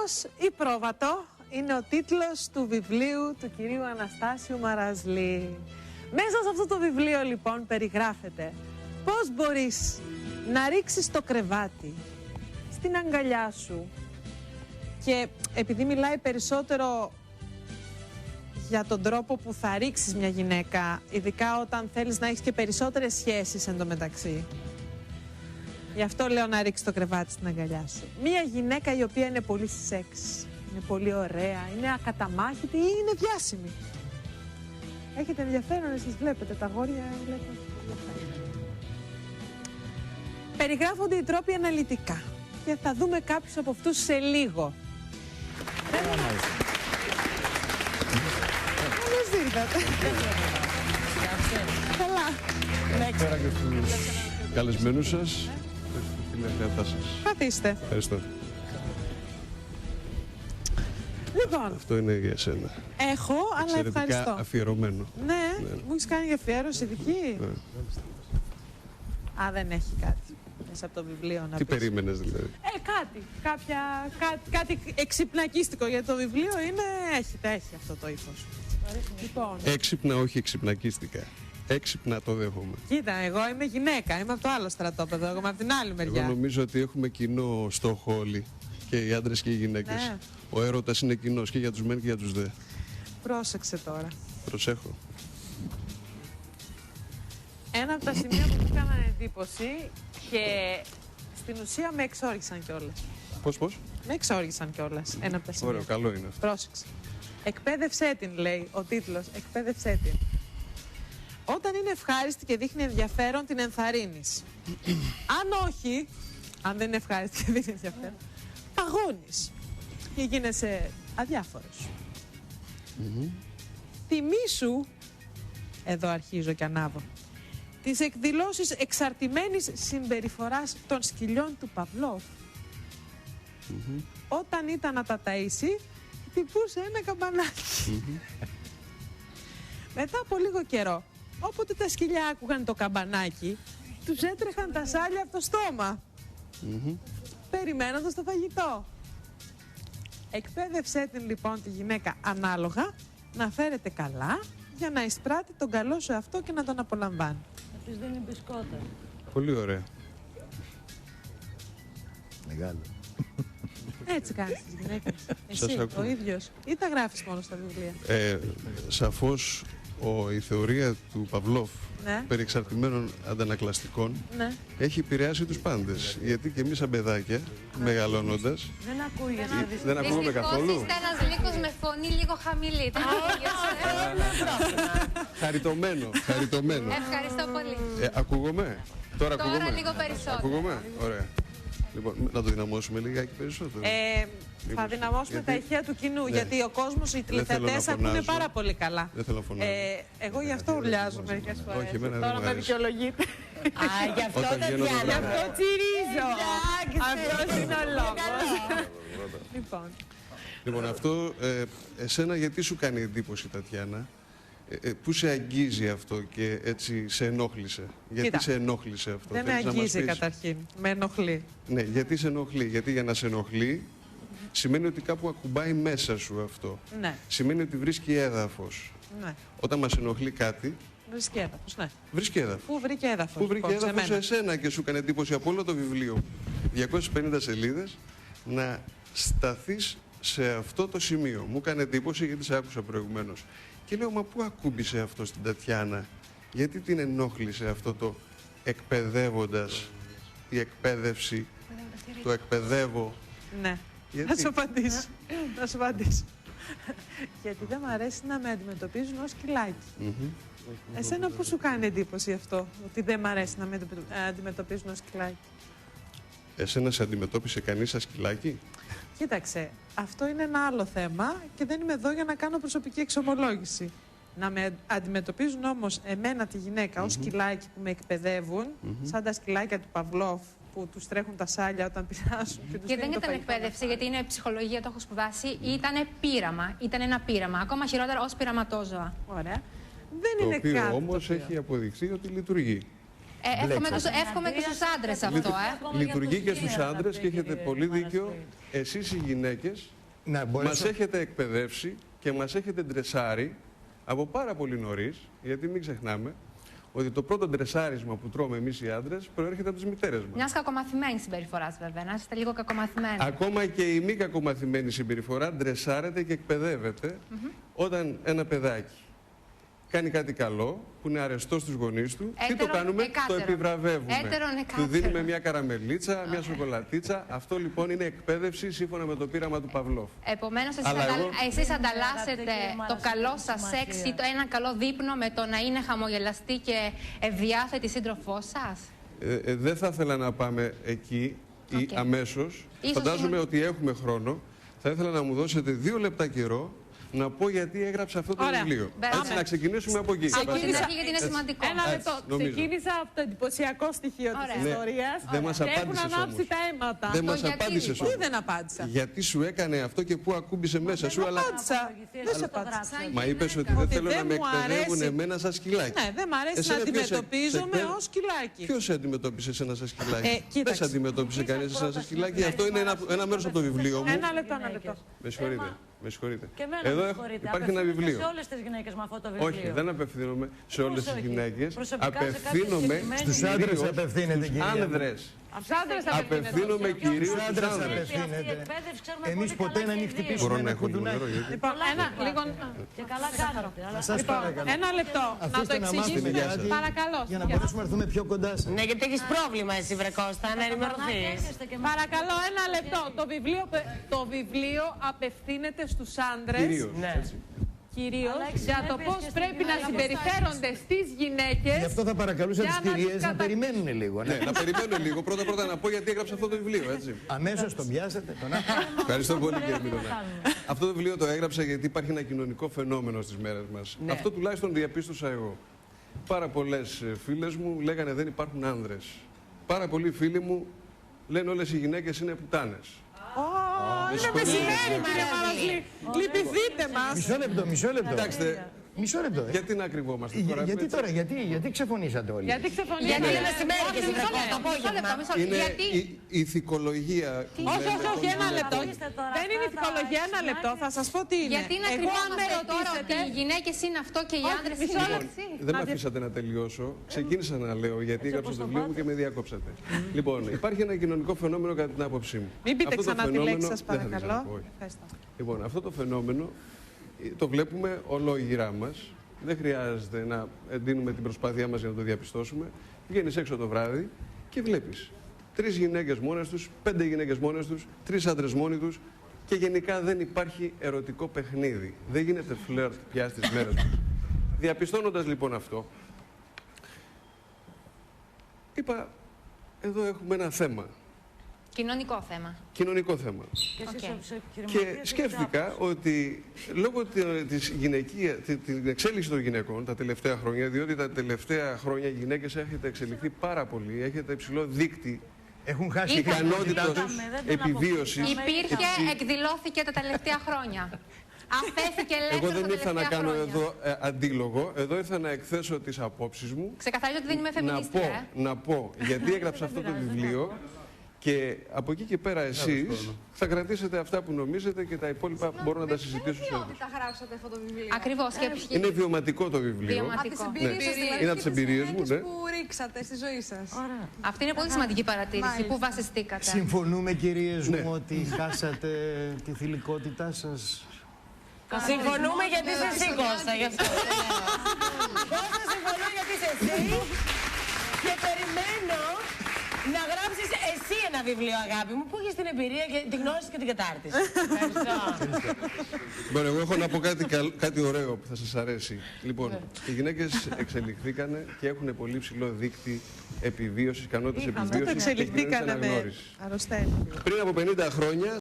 «Έτοιμος ή πρόβατο» είναι ο τίτλος του βιβλίου του κυρίου Αναστάσιου Μαραζλή. Μέσα σε αυτό το βιβλίο λοιπόν περιγράφεται πώς μπορείς να ρίξεις το κρεβάτι στην αγκαλιά σου, και επειδή μιλάει περισσότερο για τον τρόπο που θα ρίξεις μια γυναίκα, ειδικά όταν θέλεις να έχεις και περισσότερες σχέσεις εντωμεταξύ. Γι' αυτό λέω να ρίξεις το κρεβάτι στην αγκαλιά σου. Μια γυναίκα η οποία είναι πολύ σεξ, είναι πολύ ωραία, είναι ακαταμάχητη ή είναι διάσημη. Έχετε ενδιαφέρον, εσείς βλέπετε, τα αγόρια βλέπουν. Περιγράφονται οι τρόποι αναλυτικά και θα δούμε κάποιους από αυτούς σε λίγο. Καλώς ήρθατε. Καλά. Καλησπέρα και στους καλεσμένους σας και στους τηλεθεατάς σας. Καθίστε. Ευχαριστώ. Λοιπόν, Αυτό είναι για εσένα. έχω, αλλά ευχαριστώ. Εξαιρετικά αφιερωμένο. Ναι, μου έχεις κάνει αφιέρωση δική. Ναι. Α, δεν έχει κάτι μέσα από το βιβλίο να Τι πεις. περίμενες δηλαδή? Κάτι εξυπνακίστικο για το βιβλίο είναι, έχει αυτό το ύφος. Λοιπόν, Έξυπνα, όχι εξυπνακίστικα. Έξυπνα το δέχομαι. κοίτα, εγώ είμαι γυναίκα, είμαι από το άλλο στρατόπεδο, εγώ είμαι από την άλλη μεριά. Εγώ νομίζω ότι έχουμε κοινό στόχο όλοι, και οι άντρες και οι γυναίκες. Ναι. Ο έρωτας είναι κοινός και για τους μεν και για τους δε. Πρόσεξε τώρα. Προσέχω. Ένα από τα σημεία που μου έκαναν εντύπωση και στην ουσία με εξόργησαν κιόλας. Πώς? Με εξόργησαν κιόλας. Ένα από τα σημεία. Ωραίο, καλό είναι αυτό. Πρόσεξε. Εκπαίδευσέ την, λέει ο τίτλος. Εκπαίδευσέ την. Όταν είναι ευχάριστη και δείχνει ενδιαφέρον, την ενθαρρύνεις. Αν όχι, αν δεν είναι ευχάριστη και δείχνει ενδιαφέρον, παγώνεις και γίνεσαι αδιάφορος. Θυμήσου, εδώ αρχίζω και ανάβω, τις εκδηλώσεις εξαρτημένης συμπεριφοράς των σκυλιών του Παυλόφ. Όταν ήταν να τα ταΐσει, χτυπούσε ένα καμπανάκι. Μετά από λίγο καιρό, όποτε τα σκυλιά άκουγαν το καμπανάκι, τους έτρεχαν τα σάλια από το στόμα, περιμένοντας το φαγητό. Εκπαίδευσέ την λοιπόν τη γυναίκα ανάλογα να φέρεται καλά, για να εισπράττει τον καλό σου αυτό και να τον απολαμβάνει. Θα πεις δεν είναι μπισκότα. Πολύ ωραία. Μεγάλο. Έτσι κάνεις τις γυναίκες. Σας Εσύ, ακούω. ο ίδιος, ή τα γράφεις μόνο στα βιβλία? Σαφώς η θεωρία του Παυλόφ Ναι. περί εξαρτημένων αντανακλαστικών Ναι. έχει επηρεάσει τους πάντες. Γιατί και εμείς σαν παιδάκια, μεγαλώνοντας, Δεν ακούγεται να δεις. δεν ακούγαμε καθόλου. Είστε ένας λύκος με φωνή λίγο χαμηλή. Δεν Χαριτωμένο, χαριτωμένο. Ευχαριστώ πολύ. Ακούγομαι. Τώρα Τώρα ακούγομαι. λίγο περισσότερο. Ακούγομαι. Ωραία. Λοιπόν, να το δυναμώσουμε λιγάκι περισσότερο. Θα δυναμώσουμε τα ηχεία του κοινού, Ναι. γιατί ο κόσμος, οι θέλω να τηλεθεατές ακούνε φωνάζω. πάρα πολύ καλά. Δεν θέλω να φωνάζω. Εγώ γι' αυτό ουρλιάζω μερικές φορές. Όχι, εμένα δεν Τώρα μου με αρέσει. δικαιολογείτε. Α, γι' αυτό Όταν δεν βγαίνω Γι' διάλαβα. αυτό τσιρίζω. Αυτός είναι ο λόγος. Λοιπόν, Λοιπόν, αυτό εσένα γιατί σου κάνει εντύπωση, Τατιάνα? Πού σε αγγίζει αυτό και έτσι σε ενόχλησε? Γιατί Κοίτα, σε ενόχλησε αυτό? δεν με Θέλεις να μας αγγίζει πεις? καταρχήν. Με ενοχλεί. Ναι, γιατί σε ενοχλεί? Γιατί για να σε ενοχλεί σημαίνει ότι κάπου ακουμπάει μέσα σου αυτό. Ναι, Σημαίνει ότι βρίσκει έδαφος. ναι. Όταν μας ενοχλεί κάτι, Βρίσκει έδαφος, ναι. βρίσκει έδαφος. Πού βρήκε έδαφος? Πού βρήκε λοιπόν, σε έδαφος σε μένα? εσένα και σου έκανε εντύπωση από όλο το βιβλίο, 250 σελίδες, να σταθείς σε αυτό το σημείο. Μου έκανε εντύπωση γιατί σε άκουσα προηγουμένως. Και λέω, μα πού ακούμπησε αυτό στην Τατιάνα? Γιατί την ενόχλησε αυτό το εκπαιδεύοντας, η εκπαίδευση, το εκπαιδεύω? Ναι. Γιατί? Θα σου απαντήσω. Θα σου απαντήσω. Γιατί δεν μου αρέσει να με αντιμετωπίζουν ως σκυλάκι. Εσένα πού σου κάνει εντύπωση αυτό, ότι δεν μ' αρέσει να με αντιμετωπίζουν ως σκυλάκι? Εσένα σε αντιμετώπισε κανείς σαν σκυλάκι? Κοίταξε, αυτό είναι ένα άλλο θέμα και δεν είμαι εδώ για να κάνω προσωπική εξομολόγηση. Να με αντιμετωπίζουν όμως εμένα τη γυναίκα ως σκυλάκι που με εκπαιδεύουν, σαν τα σκυλάκια του Παυλόφ που τους τρέχουν τα σάλια όταν πεινάσουν. Και δεν ήταν εκπαίδευση, γιατί είναι ψυχολογία, το έχω σπουδάσει. Ήταν πείραμα. Ήταν ένα πείραμα. Ακόμα χειρότερα ως πειραματόζωα. Ωραία. Δεν Το είναι οποίο κάτι. όμως το οποίο. έχει αποδειχθεί ότι λειτουργεί. Εύχομαι και στους άντρες αυτό, Ακόμα για Λειτουργεί τους και στους κύριους άντρες θα και έχετε πήγε πολύ η δίκιο. Εσείς οι γυναίκες Μας έχετε εκπαιδεύσει και μας έχετε ντρεσάρει από πάρα πολύ νωρίς, γιατί μην ξεχνάμε ότι το πρώτο ντρεσάρισμα που τρώμε εμείς οι άντρες προέρχεται από τις μητέρες μας. Μιας κακομαθημένης συμπεριφοράς, βέβαια. Να είστε λίγο κακομαθημένοι. Ακόμα και η μη κακομαθημένη συμπεριφορά ντρεσάρεται και εκπαιδεύεται όταν ένα παιδάκι κάνει κάτι καλό, που είναι αρεστό στους γονείς του, τι το κάνουμε, το επιβραβεύουμε. Του δίνουμε μια καραμελίτσα, μια σοκολατίτσα. Αυτό λοιπόν είναι εκπαίδευση σύμφωνα με το πείραμα του Παυλόφ. Επομένως, εσείς ανταλλάσσετε το καλό σας σεξ ή ένα καλό δείπνο με το να είναι χαμογελαστή και ευδιάθετη σύντροφό σας. Δεν θα ήθελα να πάμε εκεί ή αμέσως. Φαντάζομαι ότι έχουμε χρόνο. Θα ήθελα να μου δώσετε 2 λεπτά καιρό να πω γιατί έγραψα αυτό το βιβλίο. Έτσι, να ξεκινήσουμε από εκεί. Από την αρχή, γιατί είναι σημαντικό. Ένα λεπτό. Ξεκίνησα από το εντυπωσιακό στοιχείο της ιστορίας. Δεν μας και έχουν απάντησες ανάψει όμως. τα αίματα. Δεν μας απάντησες όμως. Τι δεν απάντησα. Γιατί σου έκανε αυτό και πού ακούμπησε μέσα σου, αλλά. Απάντησα. Δεν σε απάντησα. Μα είπες ότι δεν θέλω να με εκπαιδεύουν εμένα σαν σκυλάκι. Ναι, δεν μ' αρέσει να αντιμετωπίζομαι ως σκυλάκι. Ποιος σε αντιμετώπισε εσένα σαν σκυλάκι? Δεν κοίταξε. σε αντιμετώπισε κανείς εσένα σαν σκυλάκι. Αυτό είναι ένα μέρος από το βιβλίο μου. Ένα λεπτό, ένα λεπτό. Με συγχωρείτε. Με συγχωρείτε. Εδώ υπάρχει ένα βιβλίο. Σε όλες τις γυναίκες με αυτό το βιβλίο. Όχι, δεν απευθύνομαι σε όλες τις γυναίκες. Προσωπικά σε Απευθύνομαι κάποιες στους άντρες απευθύνεται, στους κυρία. άνδρες. Απευθύνομαι κυρίως στους άντρες άνδρες. απευθύνεται. Εμείς ποτέ να μην χτυπήσουμε Μπορώ να ένα έχω λίγο κουντουνάκι. νερό, γιατί. Λοιπόν, Και καλά κάνετε. Αλλά Σας Λοιπόν, παρακαλώ. ένα λεπτό. Να το Αφήστε να μάθουμε εξηγήσουμε. κάτι Παρακαλώ. για να μπορέσουμε να έρθουμε πιο κοντά σας. Ναι, γιατί έχεις πρόβλημα εσύ, βρε Κώστα, να ενημερωθείς. Παρακαλώ, ένα λεπτό. Το βιβλίο απευθύνεται στους άντρες. Κυρίως. Ναι. έτσι. Κυρίως Αλέξη, για το συνέπειες πώς και στην πρέπει να κοινωνία συμπεριφέρονται στις γυναίκες. Γι' αυτό θα παρακαλούσα Για τις να κυρίες να κατα- περιμένουν λίγο. Ναι, να περιμένω λίγο. Πρώτα να πω γιατί έγραψα αυτό το βιβλίο, έτσι. Αμέσως τον πιάσατε, τον άκουσα. Ευχαριστώ πολύ, κύριε Μητώνα. Αυτό το βιβλίο το έγραψα γιατί υπάρχει ένα κοινωνικό φαινόμενο στις μέρες μας. Αυτό τουλάχιστον διαπίστωσα εγώ. Πάρα πολλές φίλες μου λέγανε δεν υπάρχουν άνδρες. Πάρα πολλοί φίλοι μου λένε όλες οι γυναίκες είναι πουτάνες. Είναι μεσημέρι, κύριε Μαραζλή. Λυπηθείτε μας. Μισό λεπτό. Κοιτάξτε, Μισό λεπτό. γιατί να κρυβόμαστε τώρα? Γιατί έτσι? τώρα, γιατί ξεφωνήσατε όλοι? Γιατί ξεφωνήσατε. Γιατί είναι μεσημέρι και Όχι, εσύ, μισό βρε λεπτό, Κώστα, μισό λεπτό, μισό λεπτό. Είναι Γιατί η ηθικολογία που Όχι, λέμε όχι, όχι, των ένα γυναικών. λεπτό. Δεν είναι ηθικολογία, ένα λεπτό. Θα σας πω τι είναι. Γιατί να Εγώ αν με κρυβόμαστε τώρα ότι ρωτήσετε. οι γυναίκες είναι αυτό και οι Όχι, άντρες μισό είναι λεπτό. έτσι. Δεν με αφήσατε να τελειώσω. Ξεκίνησα να λέω γιατί έγραψα το βιβλίο μου και με διακόψατε. Λοιπόν, υπάρχει ένα κοινωνικό φαινόμενο κατά την άποψή μου. Μην πείτε Αυτό το ξανά τη φαινόμενο- λέξη σας, δεν θα την παρακαλώ. ξαναπώ, όχι. Ευχαριστώ. Λοιπόν, αυτό το φαινόμενο το βλέπουμε ολόγυρά μας. Δεν χρειάζεται να εντείνουμε την προσπάθειά μας για να το διαπιστώσουμε. Βγαίνεις έξω το βράδυ και βλέπεις 3 γυναίκες μόνες τους, 5 γυναίκες μόνες τους, 3 άντρες μόνοι τους και γενικά δεν υπάρχει ερωτικό παιχνίδι. Δεν γίνεται φλερτ πια στις μέρες μας. Διαπιστώνοντας λοιπόν αυτό, είπα, εδώ έχουμε ένα θέμα, Κοινωνικό θέμα. κοινωνικό θέμα. Και εσείς, κύριε Και Μαρτίνez, σκέφτηκα ότι λόγω την εξέλιξη των γυναικών τα τελευταία χρόνια, διότι τα τελευταία χρόνια οι γυναίκες έχετε εξελιχθεί πάρα πολύ, έχετε υψηλό δείκτη Έχουν χάσει Ήταν. ικανότητα ικανότητας τους. δεν τον επιβίωσης. Υπήρχε, εκδηλώθηκε τα τελευταία χρόνια. Αφέθηκε λέξη Εγώ τα δεν ήρθα να τελευταία κάνω χρόνια. εδώ αντίλογο, εδώ ήρθα να εκθέσω τις απόψεις μου, Ξεκαθαρίζω ότι δεν είμαι φεμινίστρια. να πω γιατί έγραψα αυτό το βιβλίο. Και από εκεί και πέρα εσείς θα κρατήσετε αυτά που νομίζετε και τα υπόλοιπα μπορώ να τα συζητήσω σε όλους. Τα γράψατε αυτό το βιβλίο. Ακριβώς. Και Είναι βιωματικό το βιβλίο. Βιωματικό. Από τις εμπειρίες σας, δηλαδή, Είναι από και τις εμπειρίες μου, ναι. που ρίξατε στη ζωή σας. Αυτή είναι πολύ σημαντική παρατήρηση. Μάλιστα. Πού βασιστήκατε. Συμφωνούμε, κυρίες Ναι. μου, ότι χάσατε τη θηλυκότητά σας. Συμφωνούμε γιατί είσαι εσύ, Κώστα, γι' αυτό. Κώστα, συμφωνώ γιατί είσαι εσύ και περιμένω να γράψεις εσύ ένα βιβλίο, αγάπη μου, που έχεις την εμπειρία και τη γνώση και την κατάρτιση. Ευχαριστώ. Λοιπόν, εγώ έχω να πω κάτι ωραίο που θα σας αρέσει. Λοιπόν, οι γυναίκες εξελιχθήκανε και έχουν πολύ ψηλό δείκτη επιβίωσης, ικανότητας Αυτό το επιβίωσης και κοινωνικής εξελιχθήκανε με αναγνώρισης. αρρωσταίνει. Πριν από 50 χρόνια